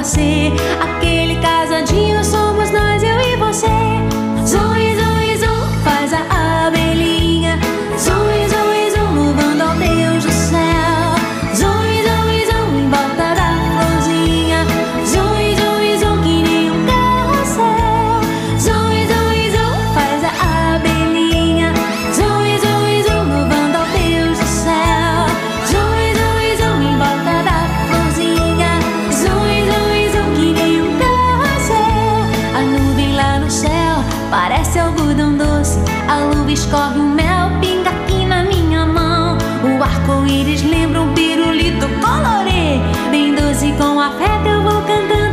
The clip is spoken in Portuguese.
nascer. Aquele casadinho somos nós, eu e você. Zoe, zoe, zo, faz a abelhinha. Zoe, zoe, zo, louvando ao Deus do céu. Zoe, zoe, zo, em volta da florzinha. Zoe, zoe, zo, que nem um carrossel. Zoe, zoe, zo, faz a abelhinha. Zoe, zoe, zo, louvando ao Deus do céu. Zoe, zoe, zo, em volta da florzinha. Zoe, zoe, zo, que nem um carrossel. A nuvem lá no céu parece algodão doce. A luva escorre o mel, pinga aqui na minha mão. O arco-íris lembra um pirulito colorê. Bem doce com afeto eu vou cantando.